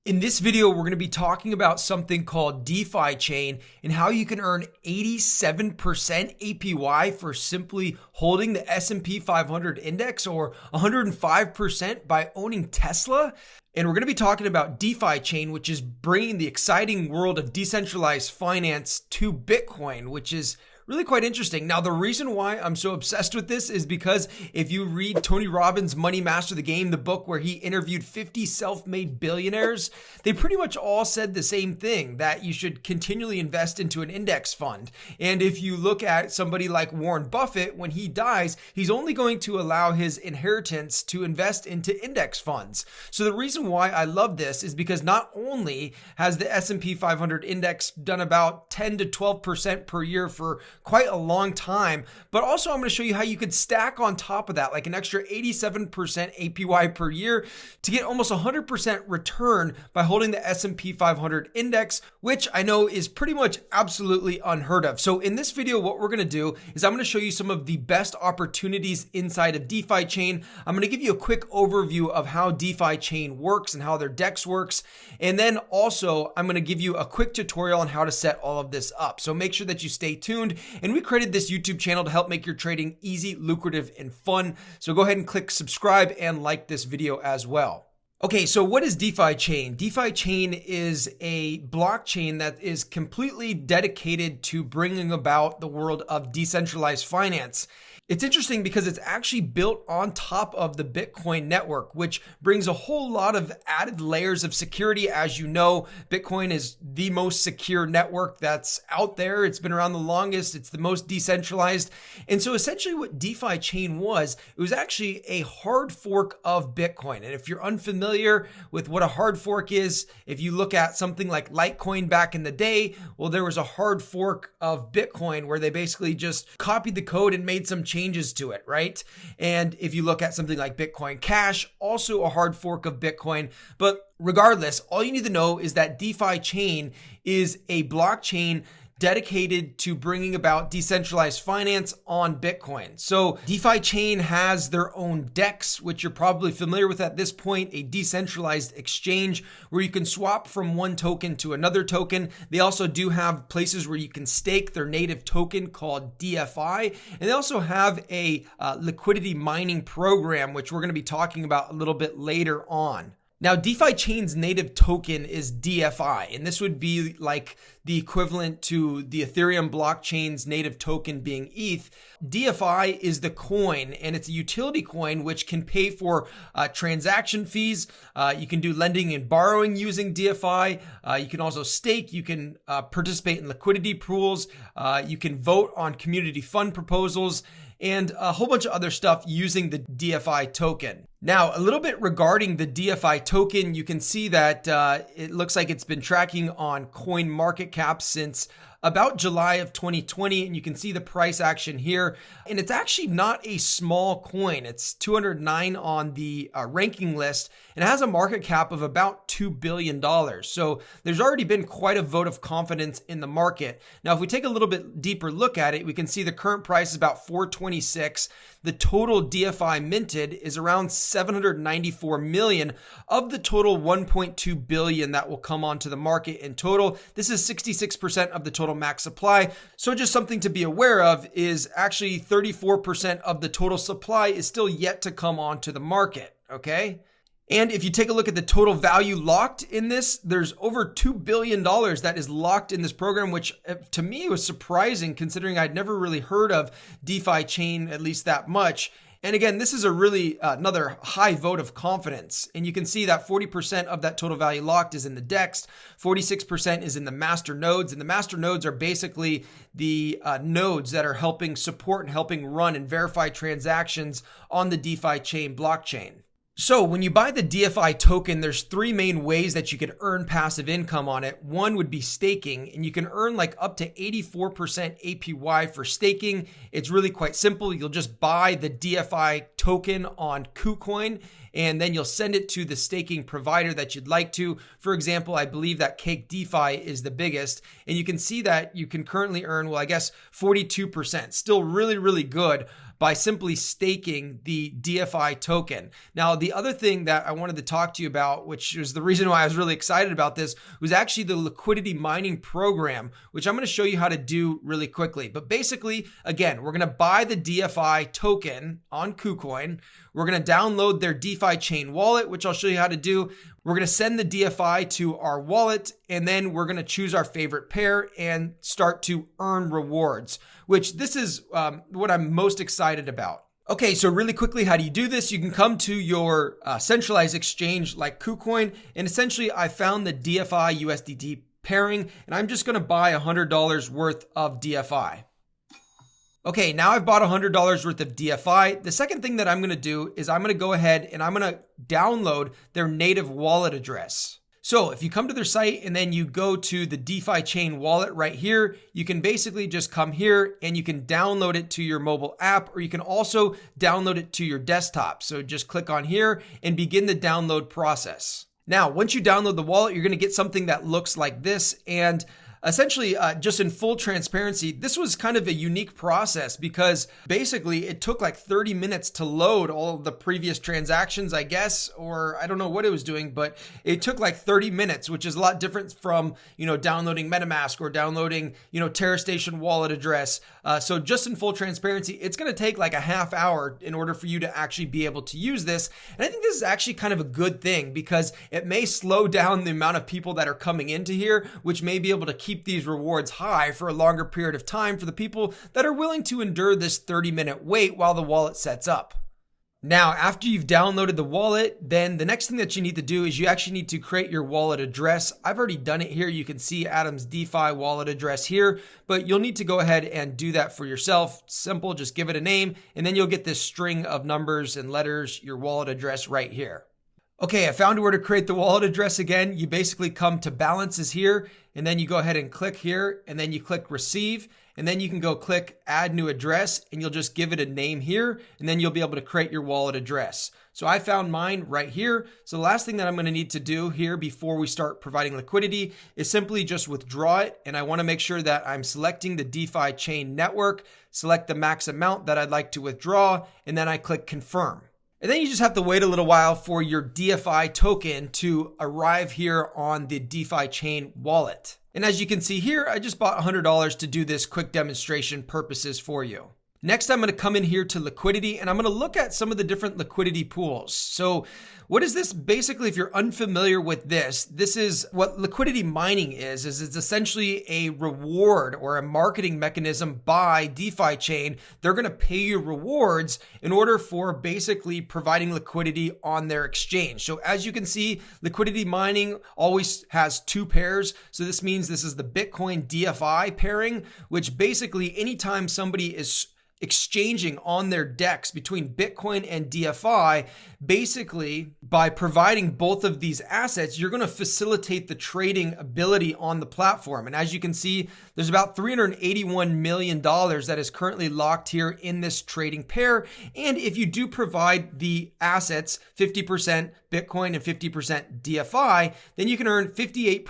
In this video, we're going to be talking about something called DeFiChain and how you can earn 87% APY for simply holding the S&P 500 index or 105% by owning Tesla. And we're going to be talking about DeFiChain, which is bringing the exciting world of decentralized finance to Bitcoin, which is really quite interesting. Now, the reason why I'm so obsessed with this is because if you read Tony Robbins' Money Master the Game, the book where he interviewed 50 self-made billionaires, they pretty much all said the same thing, that you should continually invest into an index fund. And if you look at somebody like Warren Buffett, when he dies, he's only going to allow his inheritance to invest into index funds. So the reason why I love this is because not only has the S&P 500 index done about 10 to 12% per year for quite a long time, but also I'm going to show you how you could stack on top of that like an extra 87% APY per year to get almost 100% return by holding the S&P 500 index, which I know is pretty much absolutely unheard of. So in this video, what we're going to do is I'm going to show you some of the best opportunities inside of DeFiChain. I'm going to give you a quick overview of how DeFiChain works and how their DEX works. And then also I'm going to give you a quick tutorial on how to set all of this up. So make sure that you stay tuned. And we created this YouTube channel to help make your trading easy, lucrative, and fun. So go ahead and click subscribe and like this video as well. Okay, so what is DeFiChain? DeFiChain is a blockchain that is completely dedicated to bringing about the world of decentralized finance. It's interesting because it's actually built on top of the Bitcoin network, which brings a whole lot of added layers of security. As you know, Bitcoin is the most secure network that's out there. It's been around the longest. It's the most decentralized. And so essentially what DeFiChain was, it was actually a hard fork of Bitcoin. And if you're unfamiliar with what a hard fork is, if you look at something like Litecoin back in the day, well, there was a hard fork of Bitcoin where they basically just copied the code and made some changes to it, right? And if you look at something like Bitcoin Cash, also a hard fork of Bitcoin. But regardless, all you need to know is that DeFiChain is a blockchain dedicated to bringing about decentralized finance on Bitcoin. So DeFiChain has their own DEX, which you're probably familiar with at this point, a decentralized exchange where you can swap from one token to another token. They also do have places where you can stake their native token called DFI. And they also have a liquidity mining program, which we're going to be talking about a little bit later on. Now, DeFiChain's native token is DFI, and this would be like the equivalent to the Ethereum blockchain's native token being ETH. DFI is the coin, and it's a utility coin which can pay for transaction fees. You can do lending and borrowing using DFI. You can also stake. You can participate in liquidity pools. You can vote on community fund proposals and a whole bunch of other stuff using the DFI token. Now, a little bit regarding the DFI token, you can see that it looks like it's been tracking on CoinMarketCap since about July of 2020, and you can see the price action here. And it's actually not a small coin. It's 209 on the ranking list, and it has a market cap of about $2 billion. So there's already been quite a vote of confidence in the market. Now, if we take a little bit deeper look at it, we can see the current price is about 426. The total DFI minted is around 794 million of the total 1.2 billion that will come onto the market in total. This is 66% of the total max supply. So just something to be aware of is actually 34% of the total supply is still yet to come onto the market, okay? And if you take a look at the total value locked in this, there's over $2 billion that is locked in this program, which to me was surprising considering I'd never really heard of DeFiChain at least that much. And again, this is a really another high vote of confidence. And you can see that 40% of that total value locked is in the DEX, 46% is in the master nodes. And the master nodes are basically the nodes that are helping support and helping run and verify transactions on the DeFiChain blockchain. So when you buy the DFI token, there's three main ways that you could earn passive income on it. One would be staking, and you can earn like up to 84% APY for staking. It's really quite simple. You'll just buy the DFI token on KuCoin, and then you'll send it to the staking provider that you'd like to. For example, I believe that Cake DeFi is the biggest, and you can see that you can currently earn, well, I guess 42%. Still really, really good. by simply staking the DFI token. Now, the other thing that I wanted to talk to you about, which is the reason why I was really excited about this, was actually the liquidity mining program, which I'm going to show you how to do really quickly. But basically, again, we're going to buy the DFI token on KuCoin. We're going to download their DeFiChain wallet, which I'll show you how to do. We're going to send the DFI to our wallet, and then we're going to choose our favorite pair and start to earn rewards, which this is what I'm most excited about. Okay, so really quickly, how do you do this? You can come to your centralized exchange like KuCoin, and essentially I found the DFI USDT pairing, and I'm just going to buy $100 worth of DFI. Okay, now I've bought $100 worth of DFI. The second thing that I'm going to do is I'm going to go ahead and I'm going to download their native wallet address. So if you come to their site and then you go to the DeFiChain wallet right here, you can basically just come here and you can download it to your mobile app, or you can also download it to your desktop. So just click on here and begin the download process. Now, once you download the wallet, you're going to get something that looks like this. And essentially, just in full transparency, this was kind of a unique process because basically it took like 30 minutes to load all of the previous transactions, I guess, or I don't know what it was doing, but it took like 30 minutes, which is a lot different from, downloading MetaMask or downloading, TerraStation wallet address. So just in full transparency, it's going to take like a half hour in order for you to actually be able to use this. And I think this is actually kind of a good thing because it may slow down the amount of people that are coming into here, which may be able to keep these rewards high for a longer period of time for the people that are willing to endure this 30-minute wait while the wallet sets up. Now, after you've downloaded the wallet, then the next thing that you need to do is you actually need to create your wallet address. I've already done it here. You can see Adam's DeFi wallet address here, but you'll need to go ahead and do that for yourself. Simple, just give it a name, and then you'll get this string of numbers and letters, your wallet address right here. Okay, I found where to create the wallet address again. You basically come to balances here, and then you go ahead and click here, and then you click receive, and then you can go click add new address, and you'll just give it a name here, and then you'll be able to create your wallet address. So I found mine right here. So the last thing that I'm going to need to do here before we start providing liquidity is simply just withdraw it. And I want to make sure that I'm selecting the DeFiChain network, select the max amount that I'd like to withdraw, and then I click confirm. And then you just have to wait a little while for your DFI token to arrive here on the DeFiChain wallet. And as you can see here, I just bought $100 to do this quick demonstration purposes for you. Next, I'm going to come in here to liquidity and I'm going to look at some of the different liquidity pools. So what is this? Basically, if you're unfamiliar with this is what liquidity mining is it's essentially a reward or a marketing mechanism by DeFiChain. They're going to pay you rewards in order for basically providing liquidity on their exchange. So as you can see, liquidity mining always has two pairs. So this means this is the Bitcoin DFI pairing, which basically anytime somebody is exchanging on their DEX between Bitcoin and DFI, basically by providing both of these assets, you're going to facilitate the trading ability on the platform. And as you can see, there's about $381 million that is currently locked here in this trading pair. And if you do provide the assets, 50% Bitcoin and 50% DFI, then you can earn 58%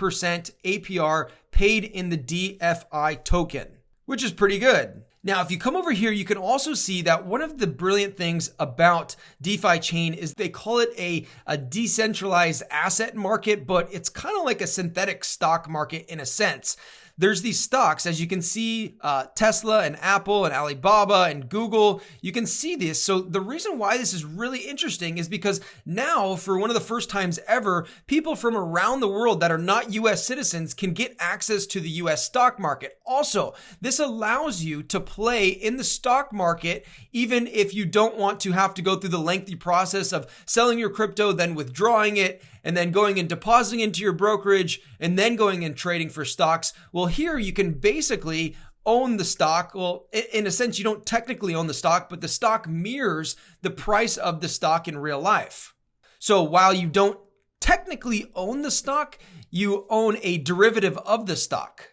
APR paid in the DFI token, which is pretty good. Now, if you come over here, you can also see that one of the brilliant things about DeFiChain is they call it a decentralized asset market, but it's kind of like a synthetic stock market in a sense. There's these stocks, as you can see, Tesla and Apple and Alibaba and Google, you can see this. So the reason why this is really interesting is because now, for one of the first times ever, people from around the world that are not US citizens can get access to the US stock market. Also, this allows you to play in the stock market, even if you don't want to have to go through the lengthy process of selling your crypto, then withdrawing it, and then going and depositing into your brokerage, and then going and trading for stocks. Well, here you can basically own the stock. Well, in a sense, you don't technically own the stock, but the stock mirrors the price of the stock in real life. So while you don't technically own the stock, you own a derivative of the stock.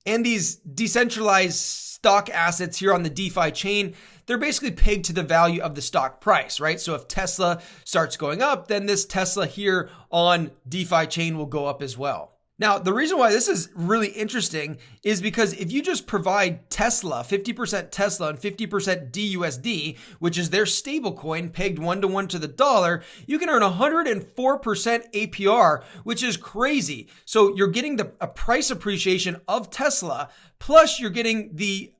And these decentralized stock assets here on the DeFi chain, they're basically pegged to the value of the stock price, right? So if Tesla starts going up, then this Tesla here on DeFi chain will go up as well. Now, the reason why this is really interesting is because if you just provide Tesla, 50% Tesla and 50% DUSD, which is their stablecoin pegged 1-to-1 to the dollar, you can earn 104% APR, which is crazy. So you're getting a price appreciation of Tesla, plus you're getting the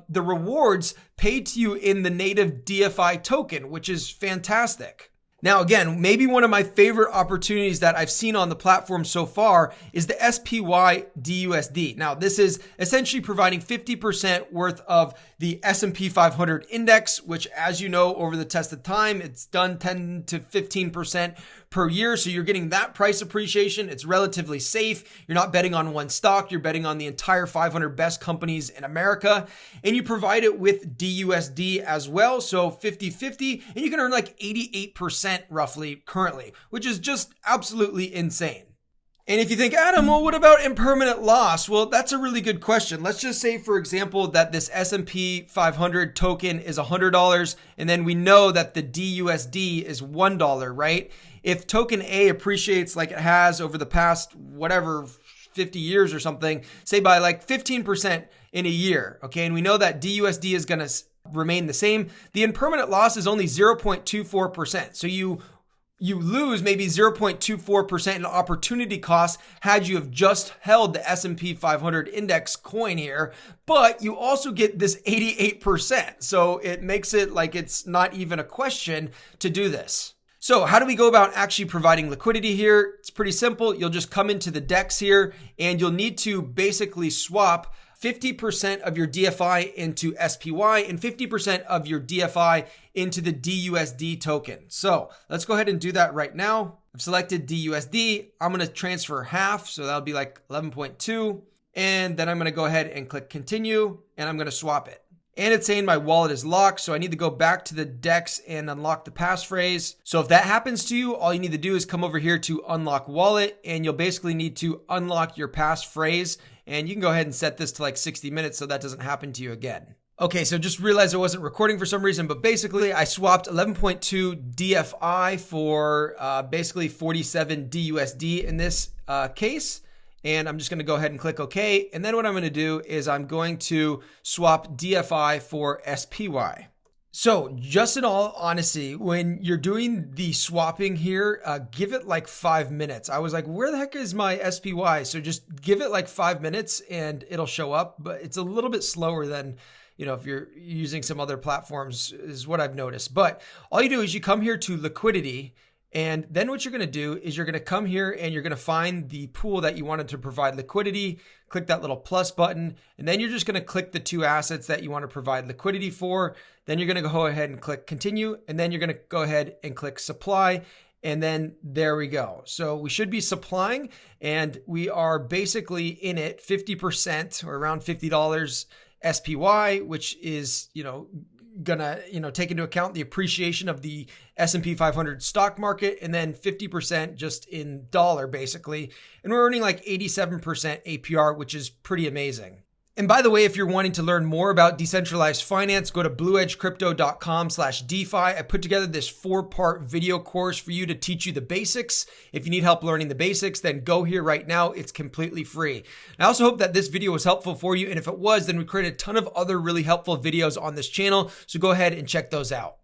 rewards paid to you in the native DFI token, which is fantastic. Now, again, maybe one of my favorite opportunities that I've seen on the platform so far is the SPY DUSD. Now, this is essentially providing 50% worth of the S&P 500 index, which, as you know, over the test of time, it's done 10 to 15% per year. So you're getting that price appreciation. It's relatively safe. You're not betting on one stock. You're betting on the entire 500 best companies in America. And you provide it with DUSD as well. So 50-50, and you can earn like 88% roughly currently, which is just absolutely insane. And if you think, Adam, well, what about impermanent loss? Well, that's a really good question. Let's just say, for example, that this S&P 500 token is $100, and then we know that the DUSD is $1, right? If token A appreciates like it has over the past, 50 years or something, say by like 15% in a year, okay? And we know that DUSD is going to remain the same. The impermanent loss is only 0.24%. So you lose maybe 0.24% in opportunity cost had you have just held the S&P 500 index coin here, but you also get this 88%. So it makes it like it's not even a question to do this. So how do we go about actually providing liquidity here? It's pretty simple. You'll just come into the DEX here and you'll need to basically swap 50% of your DFI into SPY and 50% of your DFI into the DUSD token. So let's go ahead and do that right now. I've selected DUSD. I'm going to transfer half. So that'll be like 11.2. And then I'm going to go ahead and click continue and I'm going to swap it. And it's saying my wallet is locked. So I need to go back to the DEX and unlock the passphrase. So if that happens to you, all you need to do is come over here to unlock wallet and you'll basically need to unlock your passphrase. And you can go ahead and set this to like 60 minutes so that doesn't happen to you again. Okay, so just realized I wasn't recording for some reason, but basically I swapped 11.2 DFI for basically 47 DUSD in this case. And I'm just going to go ahead and click OK. And then what I'm going to do is I'm going to swap DFI for SPY. So just in all honesty, when you're doing the swapping here, give it like 5 minutes. I was like, where the heck is my SPY? So just give it like 5 minutes and it'll show up, but it's a little bit slower than, if you're using some other platforms is what I've noticed. But all you do is you come here to liquidity. And then what you're going to do is you're going to come here and you're going to find the pool that you wanted to provide liquidity, click that little plus button, and then you're just going to click the two assets that you want to provide liquidity for. Then you're going to go ahead and click continue, and then you're going to go ahead and click supply. And then there we go. So we should be supplying and we are basically in it 50% or around $50 SPY, which is, gonna take into account the appreciation of the S&P 500 stock market, and then 50% just in dollar basically, and we're earning like 87% APR, which is pretty amazing. And by the way, if you're wanting to learn more about decentralized finance, go to blueedgecrypto.com/DeFi. I put together this 4-part video course for you to teach you the basics. If you need help learning the basics, then go here right now. It's completely free. I also hope that this video was helpful for you. And if it was, then we created a ton of other really helpful videos on this channel. So go ahead and check those out.